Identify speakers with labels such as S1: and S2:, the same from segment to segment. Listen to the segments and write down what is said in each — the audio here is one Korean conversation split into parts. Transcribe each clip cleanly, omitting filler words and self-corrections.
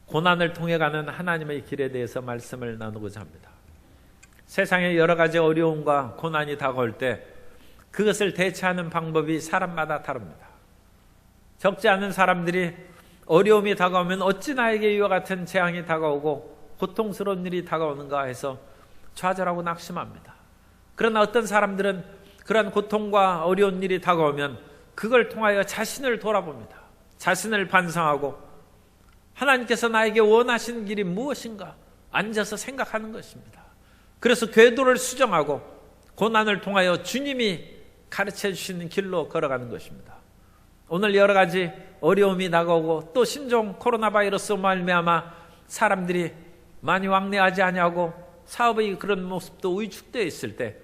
S1: 고난을 통해 가는 하나님의 길에 대해서 말씀을 나누고자 합니다. 세상에 여러 가지 어려움과 고난이 다가올 때 그것을 대처하는 방법이 사람마다 다릅니다. 적지 않은 사람들이 어려움이 다가오면 어찌 나에게 이와 같은 재앙이 다가오고 고통스러운 일이 다가오는가 해서 좌절하고 낙심합니다. 그러나 어떤 사람들은 그러한 고통과 어려운 일이 다가오면 그걸 통하여 자신을 돌아봅니다. 자신을 반성하고 하나님께서 나에게 원하시는 길이 무엇인가 앉아서 생각하는 것입니다. 그래서 궤도를 수정하고 고난을 통하여 주님이 가르쳐 주시는 길로 걸어가는 것입니다. 오늘 여러 가지 어려움이 다가오고 또 신종 코로나 바이러스로 말미암아 사람들이 많이 왕래하지 아니하고 사업의 그런 모습도 위축되어 있을 때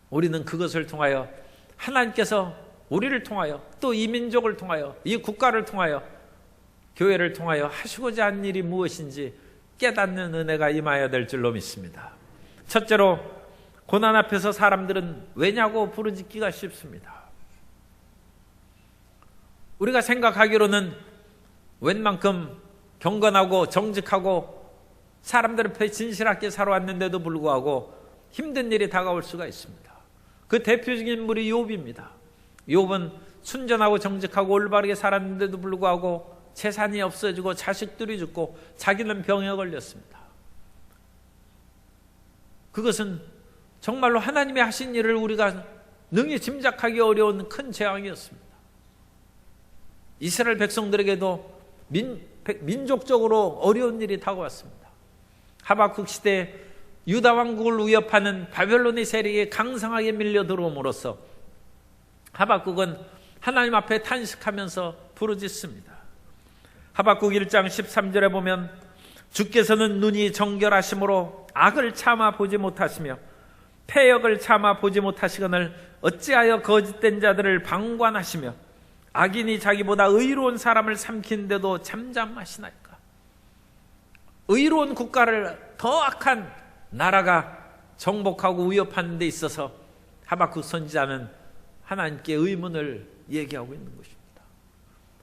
S1: 우리는 그것을 통하여 하나님께서 우리를 통하여 또 이 민족을 통하여 이 국가를 통하여 교회를 통하여 하시고자 하는 일이 무엇인지 깨닫는 은혜가 임하여야 될 줄로 믿습니다. 첫째로 고난 앞에서 사람들은 왜냐고 부르짖기가 쉽습니다. 우리가 생각하기로는 웬만큼 경건하고 정직하고 사람들 앞에 진실하게 살아왔는데도 불구하고 힘든 일이 다가올 수가 있습니다. 그 대표적인 인물이 욥입니다. 욥은 순전하고 정직하고 올바르게 살았는데도 불구하고 재산이 없어지고 자식들이 죽고 자기는 병에 걸렸습니다. 그것은 정말로 하나님이 하신 일을 우리가 능히 짐작하기 어려운 큰 재앙이었습니다. 이스라엘 백성들에게도 민족적으로 어려운 일이 다가왔습니다. 하박국 시대에 유다 왕국을 위협하는 바벨론의 세력이 강성하게 밀려 들어옴으로써 하박국은 하나님 앞에 탄식하면서 부르짖습니다. 하박국 1장 13절에 보면 주께서는 눈이 정결하심으로 악을 참아 보지 못하시며 패역을 참아 보지 못하시거늘 어찌하여 거짓된 자들을 방관하시며 악인이 자기보다 의로운 사람을 삼키는데도 잠잠하시나이까. 의로운 국가를 더 악한 나라가 정복하고 위협하는 데 있어서 하박국 선지자는 하나님께 의문을 얘기하고 있는 것입니다.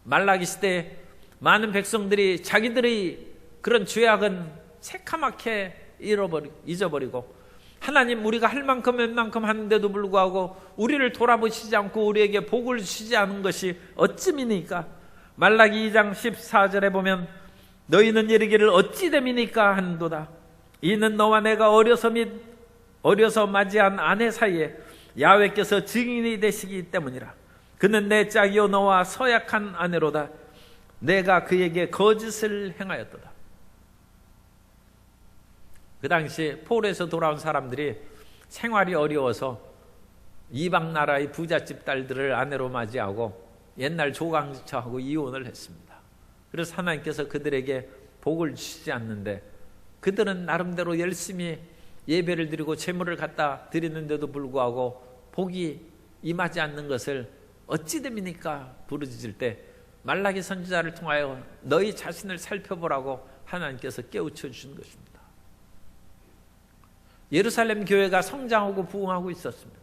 S1: 말라기 시대에 많은 백성들이 자기들의 그런 죄악은 새카맣게 잊어버리고 하나님 우리가 할 만큼 웬만큼 하는데도 불구하고 우리를 돌아보시지 않고 우리에게 복을 주시지 않은 것이 어찌미니까. 말라기 2장 14절에 보면 너희는 이르기를 어찌 됨이니까 한도다. 이는 너와 내가 어려서 맞이한 아내 사이에 야훼께서 증인이 되시기 때문이라. 그는 내 짝이요 너와 서약한 아내로다. 내가 그에게 거짓을 행하였도다. 그 당시 포로에서 돌아온 사람들이 생활이 어려워서 이방 나라의 부잣집 딸들을 아내로 맞이하고 옛날 조강지처하고 이혼을 했습니다. 그래서 하나님께서 그들에게 복을 주시지 않는데 그들은 나름대로 열심히 예배를 드리고 제물을 갖다 드리는데도 불구하고 복이 임하지 않는 것을 어찌 됨이니까 부르짖을 때 말라기 선지자를 통하여 너희 자신을 살펴보라고 하나님께서 깨우쳐 주신 것입니다. 예루살렘 교회가 성장하고 부흥하고 있었습니다.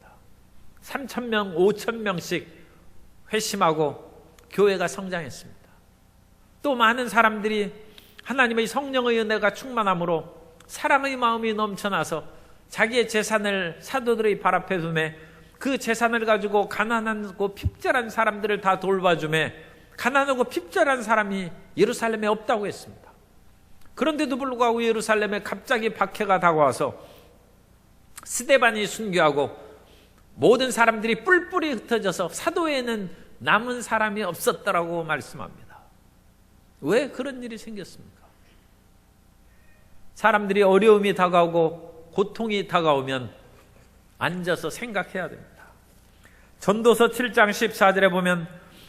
S1: 3,000명, 5,000명씩 회심하고 교회가 성장했습니다. 또 많은 사람들이 하나님의 성령의 은혜가 충만함으로 사랑의 마음이 넘쳐나서 자기의 재산을 사도들의 발 앞에 두매 그 재산을 가지고 가난하고 핍절한 사람들을 다 돌봐주매 가난하고 핍절한 사람이 예루살렘에 없다고 했습니다. 그런데도 불구하고 예루살렘에 갑자기 박해가 다가와서 스데반이 순교하고 모든 사람들이 뿔뿔이 흩어져서 사도에는 남은 사람이 없었다라고 말씀합니다. 왜 그런 일이 생겼습니까? 사람들이 어려움이 다가오고 고통이 다가오면 앉아서 생각해야 됩니다. 전도서 7장 14절에 보면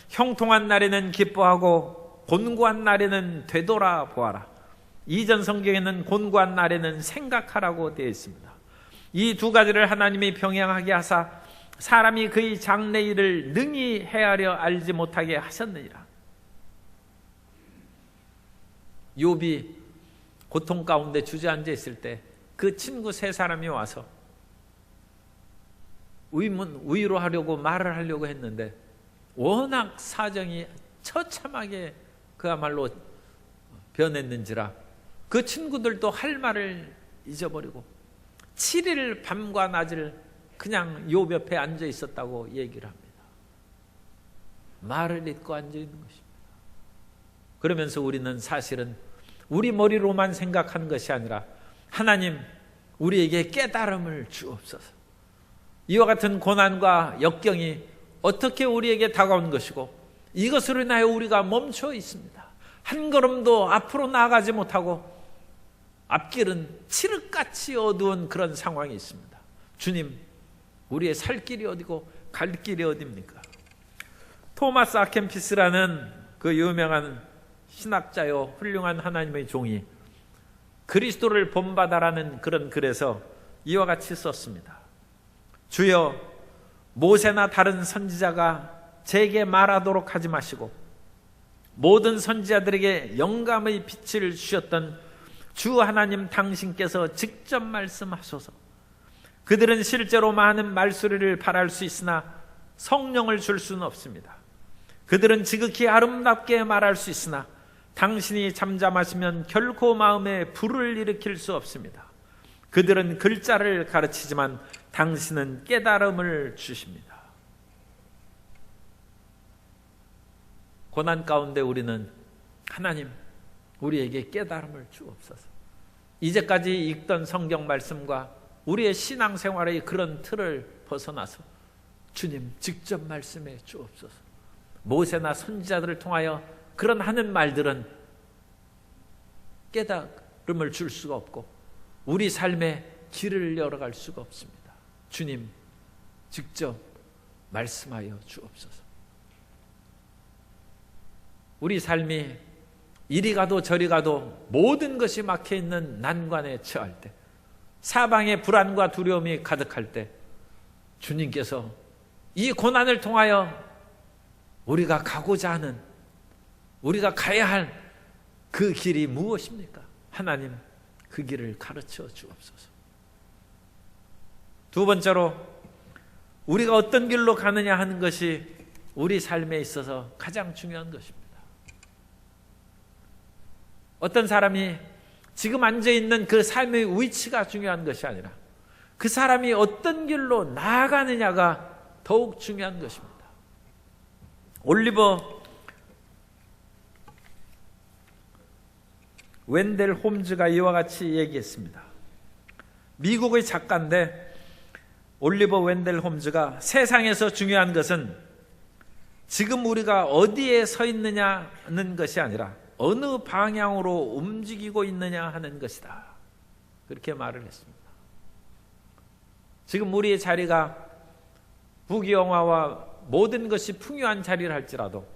S1: 형통한 날에는 기뻐하고 곤고한 날에는 되돌아보아라. 이전 성경에는 곤고한 날에는 생각하라고 되어 있습니다. 이 두 가지를 하나님이 병행하게 하사 사람이 그의 장래 일을 능히 헤아려 알지 못하게 하셨느니라. 욥이 고통 가운데 주저앉아 있을 때 그 친구 세 사람이 와서 위로하려고 말을 하려고 했는데 워낙 사정이 처참하게 그야말로 변했는지라 그 친구들도 할 말을 잊어버리고 7일 밤과 낮을 그냥 욥 옆에 앉아 있었다고 얘기를 합니다. 말을 잊고 앉아 있는 것입니다. 그러면서 우리는 사실은 우리 머리로만 생각하는 것이 아니라 하나님 우리에게 깨달음을 주옵소서. 이와 같은 고난과 역경이 어떻게 우리에게 다가온 것이고 이것으로 인하여 우리가 멈춰 있습니다. 한 걸음도 앞으로 나아가지 못하고 앞길은 칠흑같이 어두운 그런 상황이 있습니다. 주님, 우리의 살 길이 어디고 갈 길이 어디입니까? 토마스 아켄피스라는 그 유명한 신학자요 훌륭한 하나님의 종이 그리스도를 본받아라는 그런 글에서 이와 같이 썼습니다. 주여, 모세나 다른 선지자가 제게 말하도록 하지 마시고 모든 선지자들에게 영감의 빛을 주셨던 주 하나님 당신께서 직접 말씀하소서. 그들은 실제로 많은 말소리를 바랄 수 있으나 성령을 줄 수는 없습니다. 그들은 지극히 아름답게 말할 수 있으나 당신이 잠잠하시면 결코 마음에 불을 일으킬 수 없습니다. 그들은 글자를 가르치지만 당신은 깨달음을 주십니다. 고난 가운데 우리는 하나님 우리에게 깨달음을 주옵소서. 이제까지 읽던 성경 말씀과 우리의 신앙생활의 그런 틀을 벗어나서 주님 직접 말씀해 주옵소서. 모세나 선지자들을 통하여 그런 하는 말들은 깨달음을 줄 수가 없고 우리 삶의 길을 열어갈 수가 없습니다. 주님 직접 말씀하여 주옵소서. 우리 삶이 이리 가도 저리 가도 모든 것이 막혀있는 난관에 처할 때, 사방에 불안과 두려움이 가득할 때 주님께서 이 고난을 통하여 우리가 가고자 하는, 우리가 가야 할 그 길이 무엇입니까? 하나님 그 길을 가르쳐 주옵소서. 두 번째로 우리가 어떤 길로 가느냐 하는 것이 우리 삶에 있어서 가장 중요한 것입니다. 어떤 사람이 지금 앉아있는 그 삶의 위치가 중요한 것이 아니라 그 사람이 어떤 길로 나아가느냐가 더욱 중요한 것입니다. 올리버 웬델 홈즈가 이와 같이 얘기했습니다. 미국의 작가인데 올리버 웬델 홈즈가 세상에서 중요한 것은 지금 우리가 어디에 서 있느냐는 것이 아니라 어느 방향으로 움직이고 있느냐 하는 것이다. 그렇게 말을 했습니다. 지금 우리의 자리가 부귀영화와 모든 것이 풍요한 자리를 할지라도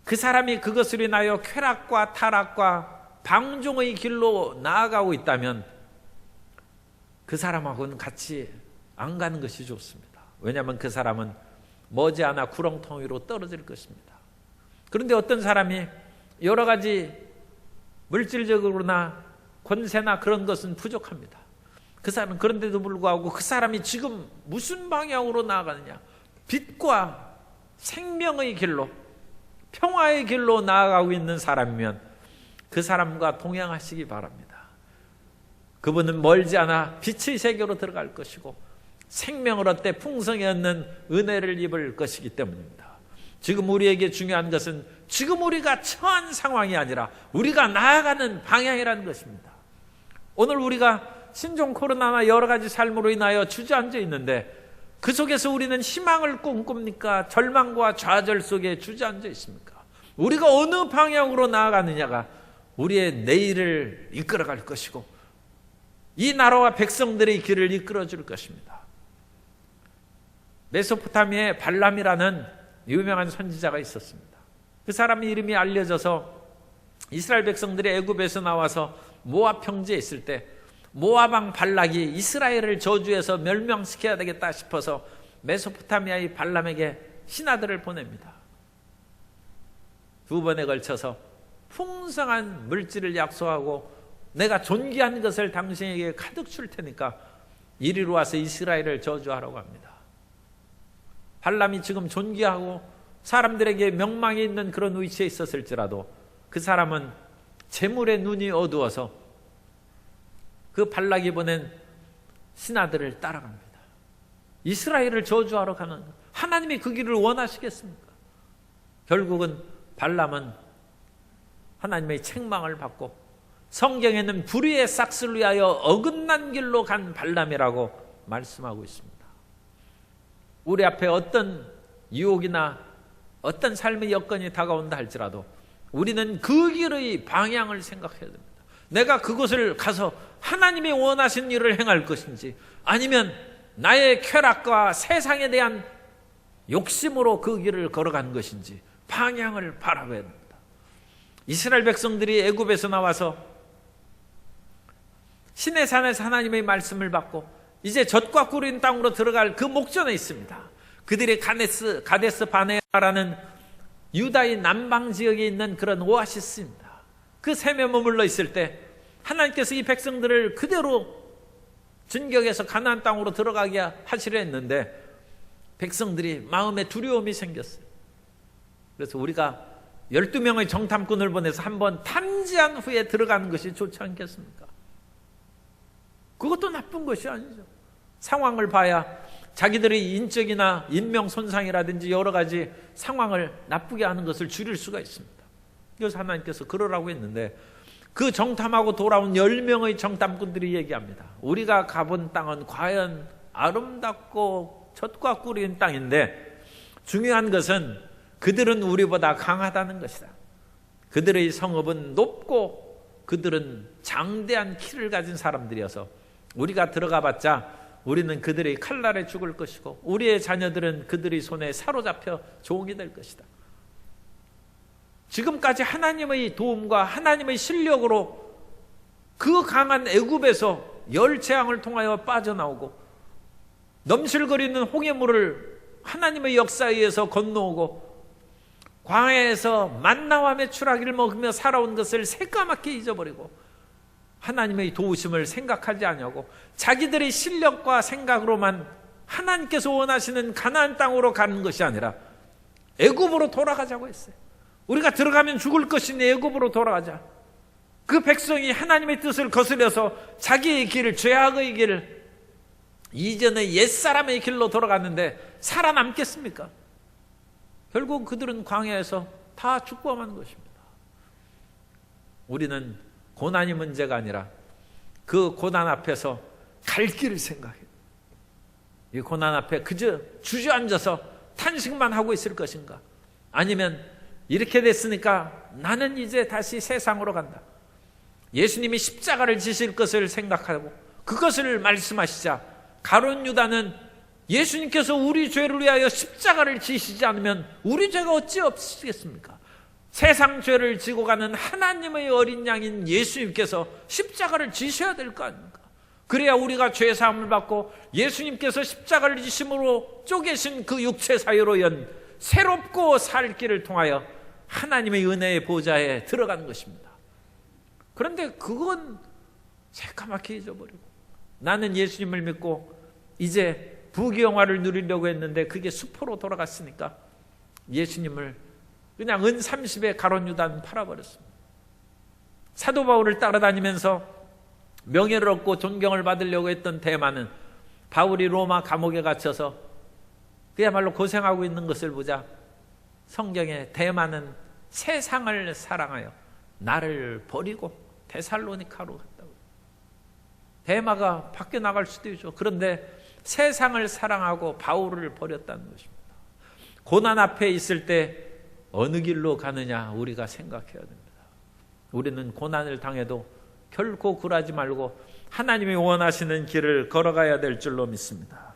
S1: 그 사람이 그것으로 인하여 쾌락과 타락과 방종의 길로 나아가고 있다면 그 사람하고는 같이 안 가는 것이 좋습니다. 왜냐하면 그 사람은 머지않아 구렁텅 위로 떨어질 것입니다. 그런데 어떤 사람이 여러 가지 물질적으로나 권세나 그런 것은 부족합니다. 그 사람은 그런데도 불구하고 그 사람이 지금 무슨 방향으로 나아가느냐, 빛과 생명의 길로, 평화의 길로 나아가고 있는 사람이면 그 사람과 동행하시기 바랍니다. 그분은 멀지 않아 빛의 세계로 들어갈 것이고 생명을 얻되 풍성히 얻는 은혜를 입을 것이기 때문입니다. 지금 우리에게 중요한 것은 지금 우리가 처한 상황이 아니라 우리가 나아가는 방향이라는 것입니다. 오늘 우리가 신종 코로나나 여러 가지 삶으로 인하여 주저앉아 있는데 그 속에서 우리는 희망을 꿈꿉니까? 절망과 좌절 속에 주저앉아 있습니까? 우리가 어느 방향으로 나아가느냐가 우리의 내일을 이끌어갈 것이고 이 나라와 백성들의 길을 이끌어줄 것입니다. 메소포타미아에 발람이라는 유명한 선지자가 있었습니다. 그 사람의 이름이 알려져서 이스라엘 백성들이 애굽에서 나와서 모압 평지에 있을 때 모압 왕 발락이 이스라엘을 저주해서 멸명시켜야 되겠다 싶어서 메소포타미아의 발람에게 신하들을 보냅니다. 2번에 걸쳐서 풍성한 물질을 약속하고 내가 존귀한 것을 당신에게 가득 줄 테니까 이리로 와서 이스라엘을 저주하라고 합니다. 발람이 지금 존귀하고 사람들에게 명망이 있는 그런 위치에 있었을지라도 그 사람은 재물의 눈이 어두워서 그 발락이 보낸 신하들을 따라갑니다. 이스라엘을 저주하러 가는, 하나님이 그 길을 원하시겠습니까? 결국은 발람은 하나님의 책망을 받고, 성경에는 불의의 싹스를 위하여 어긋난 길로 간 발람이라고 말씀하고 있습니다. 우리 앞에 어떤 유혹이나 어떤 삶의 여건이 다가온다 할지라도 우리는 그 길의 방향을 생각해야 됩니다. 내가 그곳을 가서 하나님이 원하신 일을 행할 것인지, 아니면 나의 쾌락과 세상에 대한 욕심으로 그 길을 걸어간 것인지 방향을 바라봐야 됩니다. 이스라엘 백성들이 애굽에서 나와서 시내산에서 하나님의 말씀을 받고 이제 젖과 꿀인 땅으로 들어갈 그 목전에 있습니다. 그들이 가데스 바네아라는 유다의 남방 지역에 있는 그런 오아시스입니다. 그 샘에 머물러 있을 때 하나님께서 이 백성들을 그대로 진격해서 가나안 땅으로 들어가게 하시려 했는데 백성들이 마음에 두려움이 생겼어요. 그래서 우리가 12명의 정탐꾼을 보내서 한번 탐지한 후에 들어가는 것이 좋지 않겠습니까? 그것도 나쁜 것이 아니죠. 상황을 봐야 자기들의 인적이나 인명 손상이라든지 여러 가지 상황을 나쁘게 하는 것을 줄일 수가 있습니다. 그래서 하나님께서 그러라고 했는데, 그 정탐하고 돌아온 10명의 정탐꾼들이 얘기합니다. 우리가 가본 땅은 과연 아름답고 젖과 꿀인 땅인데 중요한 것은 그들은 우리보다 강하다는 것이다. 그들의 성읍은 높고 그들은 장대한 키를 가진 사람들이어서 우리가 들어가봤자 우리는 그들의 칼날에 죽을 것이고 우리의 자녀들은 그들의 손에 사로잡혀 종이 될 것이다. 지금까지 하나님의 도움과 하나님의 실력으로 그 강한 애굽에서 열재앙을 통하여 빠져나오고 넘실거리는 홍해물을 하나님의 역사에 의해서 건너오고 광야에서 만나와 메추라기를 먹으며 살아온 것을 새까맣게 잊어버리고 하나님의 도우심을 생각하지 아니하고 자기들의 실력과 생각으로만 하나님께서 원하시는 가나안 땅으로 가는 것이 아니라 애굽으로 돌아가자고 했어요. 우리가 들어가면 죽을 것이니 애굽으로 돌아가자. 그 백성이 하나님의 뜻을 거스려서 자기의 길을, 죄악의 길을, 이전의 옛사람의 길로 돌아갔는데 살아남겠습니까? 결국 그들은 광야에서 다 죽어만 것입니다. 우리는 고난이 문제가 아니라 그 고난 앞에서 갈 길을 생각해요. 이 고난 앞에 그저 주저앉아서 탄식만 하고 있을 것인가? 아니면 이렇게 됐으니까 나는 이제 다시 세상으로 간다. 예수님이 십자가를 지실 것을 생각하고 그것을 말씀하시자 가룟 유다는 예수님께서 우리 죄를 위하여 십자가를 지시지 않으면 우리 죄가 어찌 없으시겠습니까? 세상 죄를 지고 가는 하나님의 어린 양인 예수님께서 십자가를 지셔야 될 거 아닙니까? 그래야 우리가 죄 사함을 받고 예수님께서 십자가를 지심으로 쪼개신 그 육체 사유로 연 새롭고 살 길을 통하여 하나님의 은혜의 보좌에 들어가는 것입니다. 그런데 그건 새까맣게 잊어버리고 나는 예수님을 믿고 이제 부귀영화를 누리려고 했는데 그게 수포로 돌아갔으니까 예수님을 그냥 은 30에 가룟 유다는 팔아버렸습니다. 사도 바울을 따라다니면서 명예를 얻고 존경을 받으려고 했던 대마는 바울이 로마 감옥에 갇혀서 그야말로 고생하고 있는 것을 보자 성경에 대마는 세상을 사랑하여 나를 버리고 데살로니카로 갔다고. 대마가 밖에 나갈 수도 있죠. 그런데 세상을 사랑하고 바울을 버렸다는 것입니다. 고난 앞에 있을 때 어느 길로 가느냐 우리가 생각해야 됩니다. 우리는 고난을 당해도 결코 굴하지 말고 하나님이 원하시는 길을 걸어가야 될 줄로 믿습니다.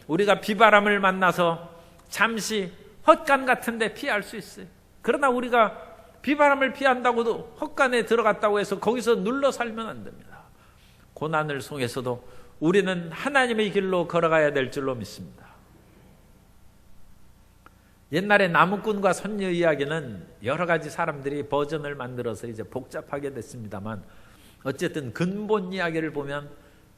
S1: 우리가 비바람을 만나서 잠시 헛간 같은 데 피할 수 있어요. 그러나 우리가 비바람을 피한다고도 헛간에 들어갔다고 해서 거기서 눌러 살면 안 됩니다. 고난을 통해서도 우리는 하나님의 길로 걸어가야 될 줄로 믿습니다. 옛날에 나무꾼과 선녀 이야기는 여러 가지 사람들이 버전을 만들어서 이제 복잡하게 됐습니다만 어쨌든 근본 이야기를 보면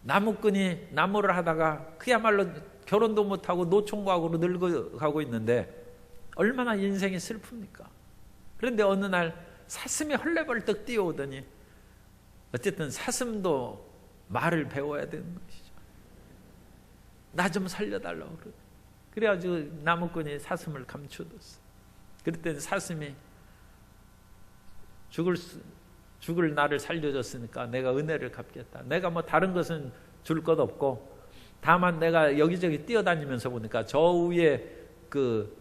S1: 나무꾼이 나무를 하다가 그야말로 결혼도 못하고 노총각으로 늙어가고 있는데 얼마나 인생이 슬픕니까? 그런데 어느 날 사슴이 헐레벌떡 뛰어오더니 어쨌든 사슴도 말을 배워야 되는 것이죠. 나 좀 살려달라고 그러고. 그래가지고 나무꾼이 사슴을 감춰뒀어. 그랬더니 사슴이 죽을 나를 살려줬으니까 내가 은혜를 갚겠다. 내가 뭐 다른 것은 줄 것 없고 다만 내가 여기저기 뛰어다니면서 보니까 저 위에 그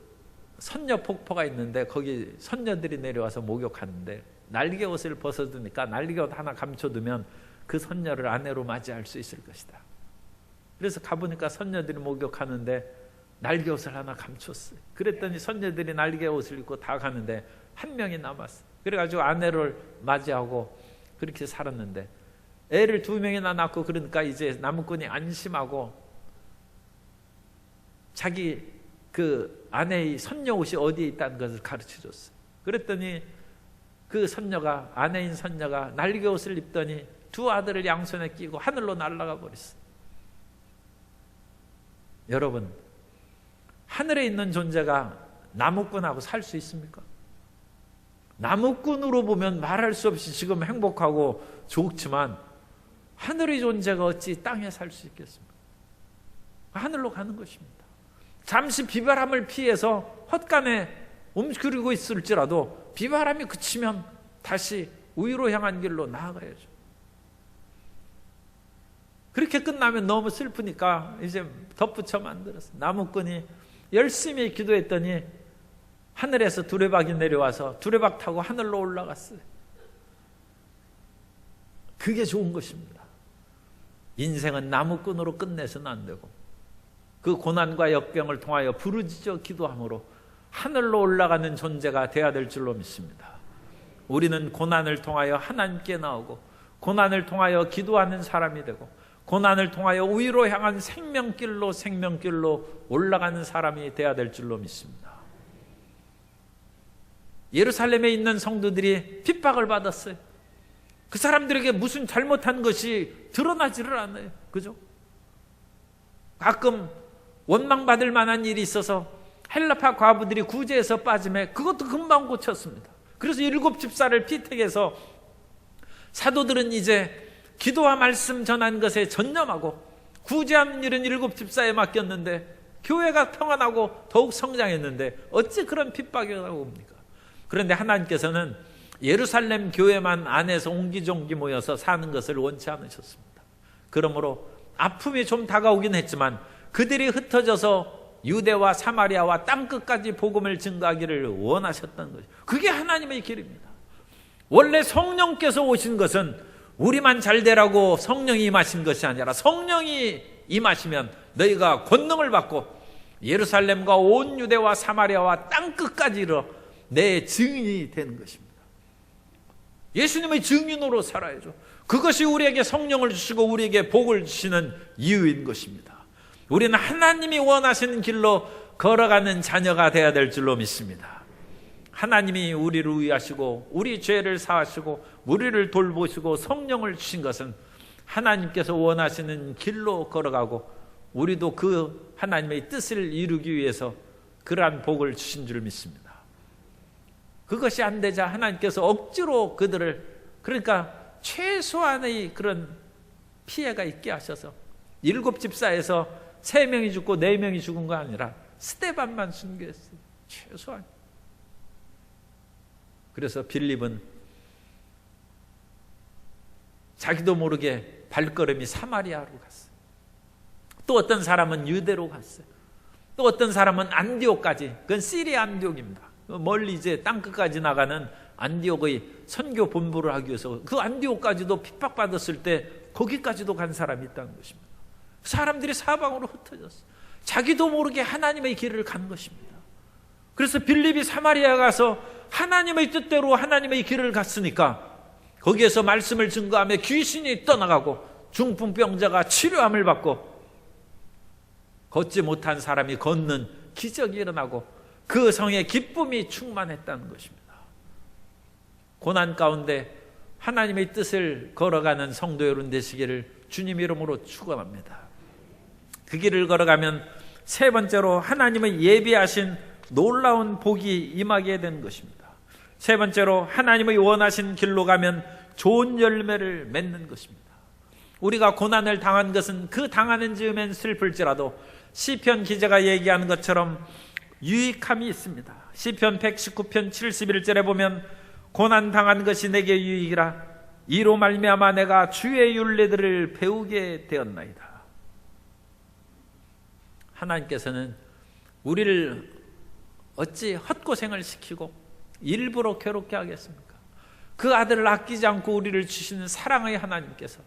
S1: 선녀 폭포가 있는데 거기 선녀들이 내려와서 목욕하는데 날개 옷을 벗어두니까 날개 옷 하나 감춰두면 그 선녀를 아내로 맞이할 수 있을 것이다. 그래서 가보니까 선녀들이 목욕하는데 날개 옷을 하나 감췄어요. 그랬더니 선녀들이 날개 옷을 입고 다 가는데 한 명이 남았어요. 그래가지고 아내를 맞이하고 그렇게 살았는데 애를 2명이나 낳고 그러니까 이제 나무꾼이 안심하고 자기 그 아내의 선녀 옷이 어디에 있다는 것을 가르쳐줬어요. 그랬더니 그 선녀가, 아내인 선녀가 날개 옷을 입더니 2 아들을 양손에 끼고 하늘로 날아가 버렸어요. 여러분, 하늘에 있는 존재가 나무꾼하고 살 수 있습니까? 나무꾼으로 보면 말할 수 없이 지금 행복하고 좋지만 하늘의 존재가 어찌 땅에 살 수 있겠습니까? 하늘로 가는 것입니다. 잠시 비바람을 피해서 헛간에 움츠리고 있을지라도 비바람이 그치면 다시 우위로 향한 길로 나아가야죠. 그렇게 끝나면 너무 슬프니까 이제 덧붙여 만들었어요. 나무꾼이 열심히 기도했더니 하늘에서 두레박이 내려와서 두레박 타고 하늘로 올라갔어요. 그게 좋은 것입니다. 인생은 나무꾼으로 끝내서는 안 되고 그 고난과 역병을 통하여 부르짖어 기도함으로 하늘로 올라가는 존재가 되어야 될 줄로 믿습니다. 우리는 고난을 통하여 하나님께 나오고 고난을 통하여 기도하는 사람이 되고 고난을 통하여 우위로 향한 생명길로 올라가는 사람이 되어야 될 줄로 믿습니다. 예루살렘에 있는 성도들이 핍박을 받았어요. 그 사람들에게 무슨 잘못한 것이 드러나지를 않아요. 그죠? 가끔 원망받을 만한 일이 있어서 헬라파 과부들이 구제에서 빠짐에 그것도 금방 고쳤습니다. 그래서 7 집사를 피택해서 사도들은 이제 기도와 말씀 전한 것에 전념하고 구제하는 일은 7 집사에 맡겼는데 교회가 평안하고 더욱 성장했는데 어찌 그런 핍박이 나옵니까? 그런데 하나님께서는 예루살렘 교회만 안에서 옹기종기 모여서 사는 것을 원치 않으셨습니다. 그러므로 아픔이 좀 다가오긴 했지만 그들이 흩어져서 유대와 사마리아와 땅끝까지 복음을 증거하기를 원하셨던 것이죠. 그게 하나님의 길입니다. 원래 성령께서 오신 것은 우리만 잘되라고 성령이 임하신 것이 아니라 성령이 임하시면 너희가 권능을 받고 예루살렘과 온 유대와 사마리아와 땅끝까지 이르러 내 증인이 되는 것입니다. 예수님의 증인으로 살아야죠. 그것이 우리에게 성령을 주시고 우리에게 복을 주시는 이유인 것입니다. 우리는 하나님이 원하시는 길로 걸어가는 자녀가 되어야 될 줄로 믿습니다. 하나님이 우리를 위하시고 우리 죄를 사하시고 우리를 돌보시고 성령을 주신 것은 하나님께서 원하시는 길로 걸어가고 우리도 그 하나님의 뜻을 이루기 위해서 그러한 복을 주신 줄 믿습니다. 그것이 안 되자 하나님께서 억지로 그들을, 그러니까 최소한의 그런 피해가 있게 하셔서 7 집사에서 3명이 죽고 4명이 죽은 거 아니라 스데반만 순교했어요. 최소한. 그래서 빌립은 자기도 모르게 발걸음이 사마리아로 갔어요. 또 어떤 사람은 유대로 갔어요. 또 어떤 사람은 안디옥까지, 그건 시리아 안디옥입니다. 멀리 이제 땅끝까지 나가는 안디옥의 선교 본부를 하기 위해서 그 안디옥까지도 핍박받았을 때 거기까지도 간 사람이 있다는 것입니다. 사람들이 사방으로 흩어졌어요. 자기도 모르게 하나님의 길을 간 것입니다. 그래서 빌립이 사마리아 가서 하나님의 뜻대로 하나님의 길을 갔으니까 거기에서 말씀을 증거하며 귀신이 떠나가고 중풍병자가 치료함을 받고 걷지 못한 사람이 걷는 기적이 일어나고 그 성에 기쁨이 충만했다는 것입니다. 고난 가운데 하나님의 뜻을 걸어가는 성도 여러분 되시기를 주님 이름으로 축원합니다. 그 길을 걸어가면 세 번째로 하나님의 예비하신 놀라운 복이 임하게 되는 것입니다. 세 번째로 하나님의 원하신 길로 가면 좋은 열매를 맺는 것입니다. 우리가 고난을 당한 것은 그 당하는 즈음엔 슬플지라도 시편 기자가 얘기하는 것처럼 유익함이 있습니다. 시편 119편 71절에 보면 고난 당한 것이 내게 유익이라 이로 말미암아 내가 주의 율례들을 배우게 되었나이다. 하나님께서는 우리를 어찌 헛고생을 시키고 일부러 괴롭게 하겠습니까? 그 아들을 아끼지 않고 우리를 주시는 사랑의 하나님께서,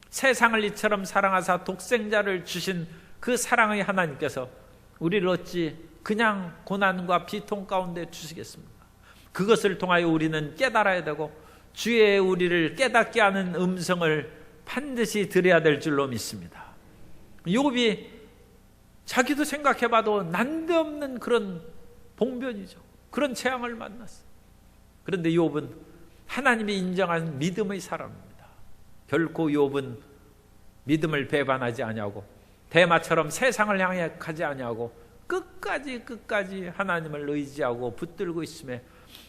S1: 세상을 이처럼 사랑하사 독생자를 주신 그 사랑의 하나님께서 우리를 어찌 그냥 고난과 비통 가운데 주시겠습니까? 그것을 통하여 우리는 깨달아야 되고 주의 우리를 깨닫게 하는 음성을 반드시 들어야 될 줄로 믿습니다. 욥이 자기도 생각해봐도 난데없는 그런 봉변이죠. 그런 재앙을 만났어요. 그런데 욥은 하나님이 인정한 믿음의 사람입니다. 결코 욥은 믿음을 배반하지 아니하고 대마처럼 세상을 향해 가지 아니하고 끝까지 하나님을 의지하고 붙들고 있음에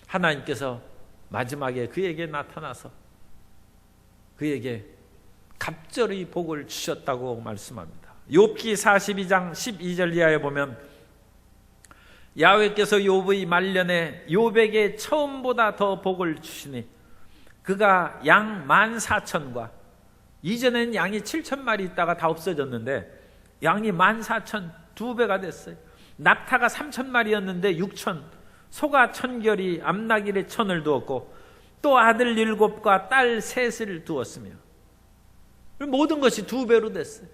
S1: 하나님께서 마지막에 그에게 나타나서 그에게 갑절의 복을 주셨다고 말씀합니다. 욥기 42장 12절 이하에 보면 야훼께서 욥의 말년에 욥에게 처음보다 더 복을 주시니 그가 양 14,000과 이전엔 양이 7,000마리 있다가 다 없어졌는데 양이 14,000 2배가 됐어요. 낙타가 3,000마리였는데 6,000, 소가 1,000결이 암나길에 1,000을 두었고 또 아들 7과 딸 3을 두었으며 모든 것이 2배로 됐어요.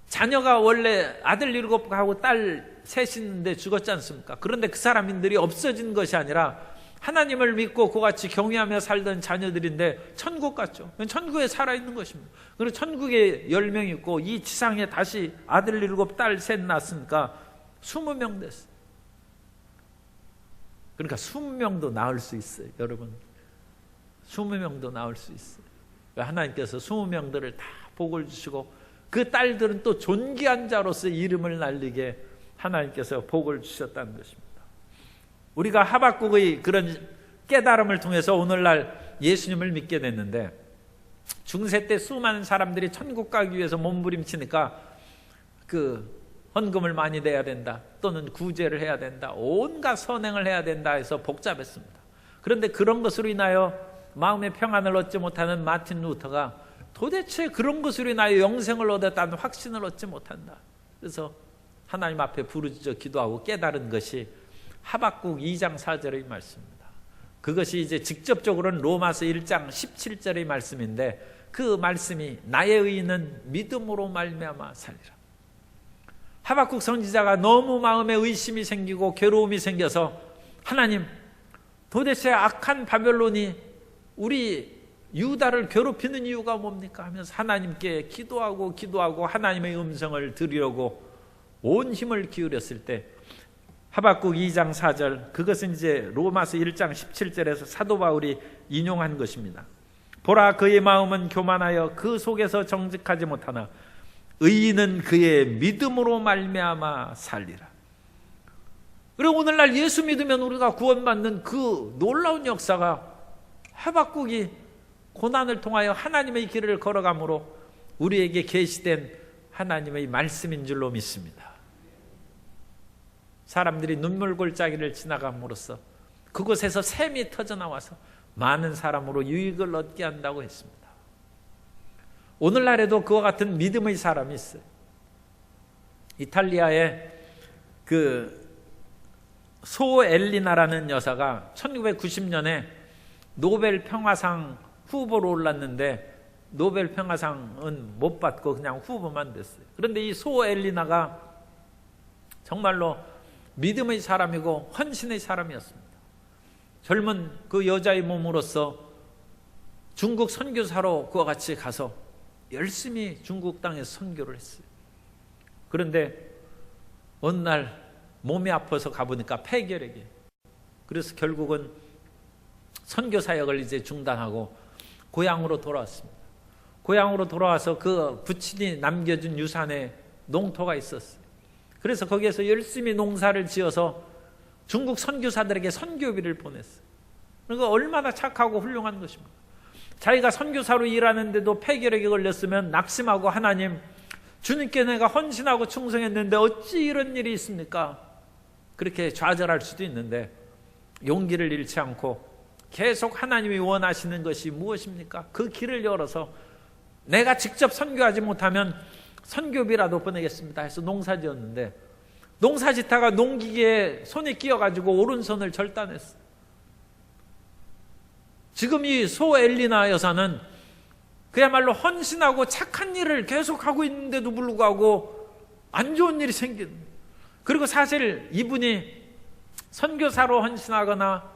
S1: 자녀가 원래 아들 7하고 딸 3인데 죽었지 않습니까? 그런데 그 사람들이 없어진 것이 아니라 하나님을 믿고 그같이 경외하며 살던 자녀들인데 천국 갔죠. 천국에 살아있는 것입니다. 그리고 천국에 10명 있고 이 지상에 다시 아들 7, 딸 3 낳았으니까 20명 됐어요. 그러니까 20명도 낳을 수 있어요. 여러분 20명도 낳을 수 있어요. 하나님께서 20명들을 다 복을 주시고 그 딸들은 또 존귀한 자로서 이름을 날리게 하나님께서 복을 주셨다는 것입니다. 우리가 하박국의 그런 깨달음을 통해서 오늘날 예수님을 믿게 됐는데 중세 때 수많은 사람들이 천국 가기 위해서 몸부림치니까 그 헌금을 많이 내야 된다 또는 구제를 해야 된다 온갖 선행을 해야 된다 해서 복잡했습니다. 그런데 그런 것으로 인하여 마음의 평안을 얻지 못하는 마틴 루터가 도대체 그런 것으로 인하여 영생을 얻었다는 확신을 얻지 못한다. 그래서 하나님 앞에 부르짖어 기도하고 깨달은 것이 하박국 2장 4절의 말씀입니다. 그것이 이제 직접적으로는 로마서 1장 17절의 말씀인데 그 말씀이 나의 의인은 믿음으로 말미암아 살리라. 하박국 선지자가 너무 마음에 의심이 생기고 괴로움이 생겨서 하나님 도대체 악한 바벨론이 우리 유다를 괴롭히는 이유가 뭡니까 하면서 하나님께 기도하고 하나님의 음성을 들으려고 온 힘을 기울였을 때 하박국 2장 4절 그것은 이제 로마서 1장 17절에서 사도 바울이 인용한 것입니다. 보라 그의 마음은 교만하여 그 속에서 정직하지 못하나 의인은 그의 믿음으로 말미암아 살리라. 그리고 오늘날 예수 믿으면 우리가 구원받는 그 놀라운 역사가 하박국이 고난을 통하여 하나님의 길을 걸어감으로 우리에게 계시된 하나님의 말씀인 줄로 믿습니다. 사람들이 눈물골짜기를 지나감으로써 그곳에서 샘이 터져나와서 많은 사람으로 유익을 얻게 한다고 했습니다. 오늘날에도 그와 같은 믿음의 사람이 있어요. 이탈리아의 그 소엘리나라는 여사가 1990년에 노벨 평화상 후보로 올랐는데 노벨 평화상은 못 받고 그냥 후보만 됐어요. 그런데 이 소엘리나가 정말로 믿음의 사람이고 헌신의 사람이었습니다. 젊은 그 여자의 몸으로서 중국 선교사로 그와 같이 가서 열심히 중국 땅에서 선교를 했어요. 그런데 어느 날 몸이 아파서 가보니까 폐결핵이에요. 그래서 결국은 선교 사역을 이제 중단하고 고향으로 돌아왔습니다. 고향으로 돌아와서 그 부친이 남겨준 유산에 농토가 있었어요. 그래서 거기에서 열심히 농사를 지어서 중국 선교사들에게 선교비를 보냈어요. 그러니까 얼마나 착하고 훌륭한 것입니까? 자기가 선교사로 일하는데도 폐결핵에 걸렸으면 낙심하고 하나님, 주님께 내가 헌신하고 충성했는데 어찌 이런 일이 있습니까? 그렇게 좌절할 수도 있는데 용기를 잃지 않고 계속 하나님이 원하시는 것이 무엇입니까? 그 길을 열어서 내가 직접 선교하지 못하면 선교비라도 보내겠습니다 해서 농사 지었는데, 농사 짓다가 농기계에 손이 끼어가지고 오른손을 절단했어. 지금 이 소 엘리나 여사는 그야말로 헌신하고 착한 일을 계속하고 있는데도 불구하고 안 좋은 일이 생긴, 그리고 사실 이분이 선교사로 헌신하거나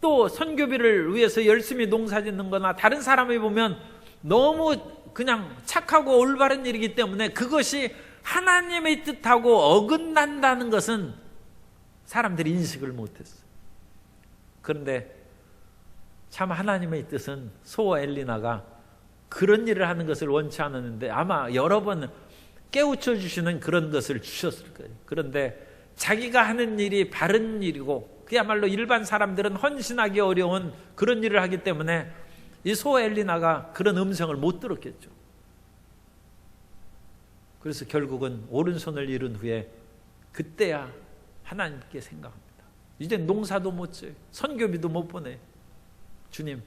S1: 또 선교비를 위해서 열심히 농사 짓는 거나 다른 사람이 보면 너무 그냥 착하고 올바른 일이기 때문에 그것이 하나님의 뜻하고 어긋난다는 것은 사람들이 인식을 못했어요. 그런데 참 하나님의 뜻은 소 엘리나가 그런 일을 하는 것을 원치 않았는데 아마 여러 번 깨우쳐 주시는 그런 것을 주셨을 거예요. 그런데 자기가 하는 일이 바른 일이고 그야말로 일반 사람들은 헌신하기 어려운 그런 일을 하기 때문에 이 소 엘리나가 그런 음성을 못 들었겠죠. 그래서 결국은 오른손을 잃은 후에 그때야 하나님께 생각합니다. 이제 농사도 못 지어요. 선교비도 못 보내요. 주님,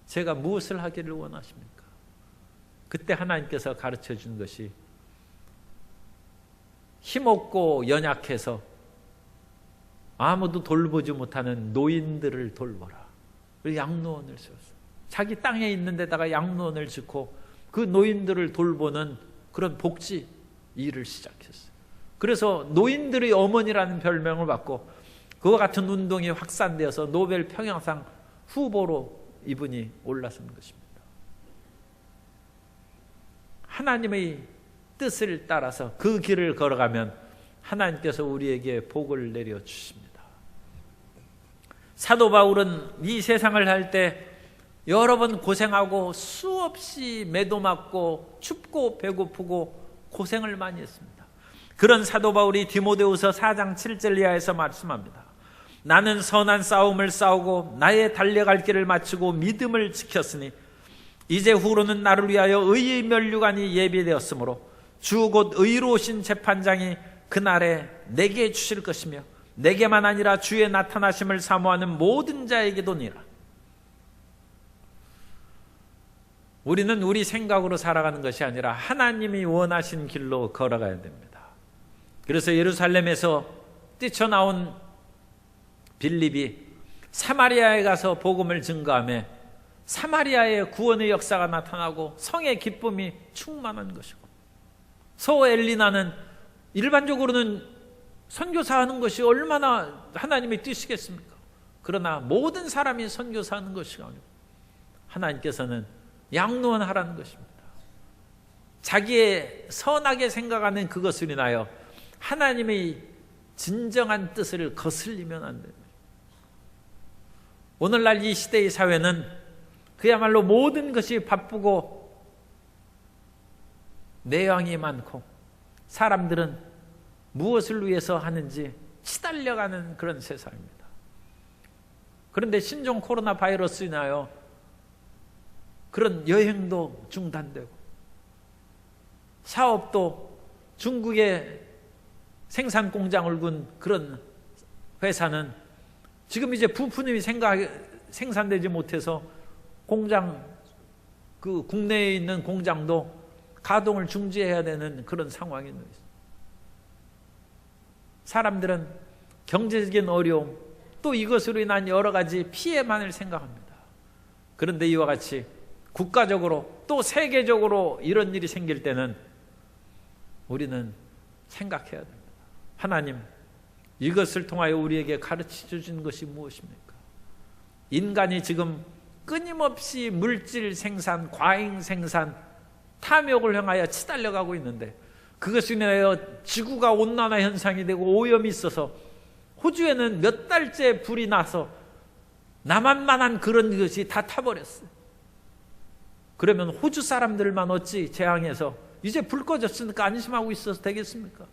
S1: 제가 무엇을 하기를 원하십니까? 그때 하나님께서 가르쳐 준 것이 힘없고 연약해서 아무도 돌보지 못하는 노인들을 돌보라. 그리고 양로원을 세웠어요. 자기 땅에 있는 데다가 양로원을 짓고 그 노인들을 돌보는 그런 복지 일을 시작했어요. 그래서 노인들의 어머니라는 별명을 받고 그와 같은 운동이 확산되어서 노벨 평화상 후보로 이분이 올라선 것입니다. 하나님의 뜻을 따라서 그 길을 걸어가면 하나님께서 우리에게 복을 내려주십니다. 사도 바울은 이 세상을 할 때 여러 번 고생하고 수없이 매도 맞고 춥고 배고프고 고생을 많이 했습니다. 그런 사도 바울이 디모데후서 4장 7절 이하에서 말씀합니다. 나는 선한 싸움을 싸우고 나의 달려갈 길을 마치고 믿음을 지켰으니 이제 후로는 나를 위하여 의의 면류관이 예비되었으므로 주 곧 의로우신 재판장이 그날에 내게 주실 것이며 내게만 아니라 주의 나타나심을 사모하는 모든 자에게도니라. 우리는 우리 생각으로 살아가는 것이 아니라 하나님이 원하신 길로 걸어가야 됩니다. 그래서 예루살렘에서 뛰쳐나온 빌립이 사마리아에 가서 복음을 증거하며 사마리아의 구원의 역사가 나타나고 성의 기쁨이 충만한 것이고, 소 엘리나는 일반적으로는 선교사하는 것이 얼마나 하나님의 뜻이겠습니까? 그러나 모든 사람이 선교사하는 것이 아니고 하나님께서는 양로원 하라는 것입니다. 자기의 선하게 생각하는 그것을 인하여 하나님의 진정한 뜻을 거슬리면 안 됩니다. 오늘날 이 시대의 사회는 그야말로 모든 것이 바쁘고 내왕이 많고 사람들은 무엇을 위해서 하는지 치달려가는 그런 세상입니다. 그런데 신종 코로나 바이러스 인하여 그런 여행도 중단되고 사업도 중국의 생산 공장을 군 그런 회사는 지금 이제 부품이 생산되지 못해서 공장, 그 국내에 있는 공장도 가동을 중지해야 되는 그런 상황이 있습니다. 사람들은 경제적인 어려움, 또 이것으로 인한 여러 가지 피해만을 생각합니다. 그런데 이와 같이 국가적으로 또 세계적으로 이런 일이 생길 때는 우리는 생각해야 됩니다. 하나님, 이것을 통하여 우리에게 가르쳐 주신 것이 무엇입니까? 인간이 지금 끊임없이 물질 생산, 과잉 생산, 탐욕을 향하여 치달려가고 있는데 그것을 인하여 지구가 온난화 현상이 되고 오염이 있어서 호주에는 몇 달째 불이 나서 남한만한 그런 것이 다 타버렸어요. 그러면 호주 사람들만 어찌 재앙해서 이제 불 꺼졌으니까 안심하고 있어서 되겠습니까?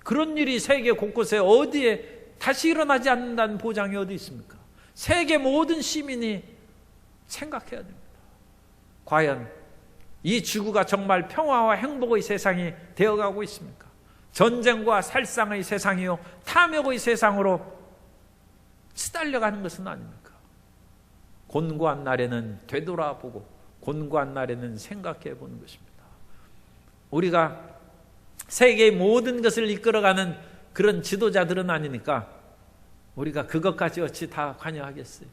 S1: 그런 일이 세계 곳곳에 어디에 다시 일어나지 않는다는 보장이 어디 있습니까? 세계 모든 시민이 생각해야 됩니다. 과연 이 지구가 정말 평화와 행복의 세상이 되어가고 있습니까? 전쟁과 살상의 세상이요 탐욕의 세상으로 시달려가는 것은 아닙니까? 곤고한 날에는 되돌아보고 곤고한 날에는 생각해 보는 것입니다. 우리가 세계의 모든 것을 이끌어가는 그런 지도자들은 아니니까 우리가 그것까지 어찌 다 관여하겠어요?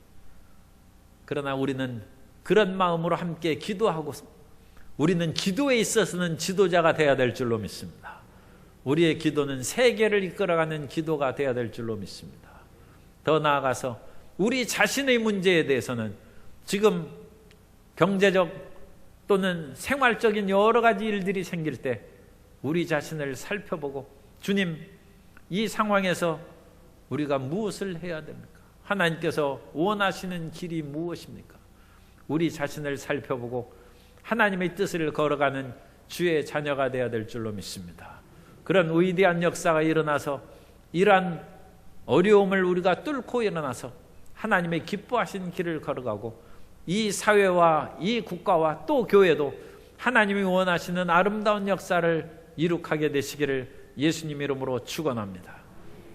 S1: 그러나 우리는 그런 마음으로 함께 기도하고 우리는 기도에 있어서는 지도자가 되어야 될 줄로 믿습니다. 우리의 기도는 세계를 이끌어가는 기도가 되어야 될 줄로 믿습니다. 더 나아가서 우리 자신의 문제에 대해서는 지금 경제적 또는 생활적인 여러 가지 일들이 생길 때 우리 자신을 살펴보고 주님, 이 상황에서 우리가 무엇을 해야 됩니까? 하나님께서 원하시는 길이 무엇입니까? 우리 자신을 살펴보고 하나님의 뜻을 걸어가는 주의 자녀가 되어야 될 줄로 믿습니다. 그런 위대한 역사가 일어나서 이러한 어려움을 우리가 뚫고 일어나서 하나님의 기뻐하신 길을 걸어가고 이 사회와 이 국가와 또 교회도 하나님이 원하시는 아름다운 역사를 이룩하게 되시기를 예수님 이름으로 축원합니다.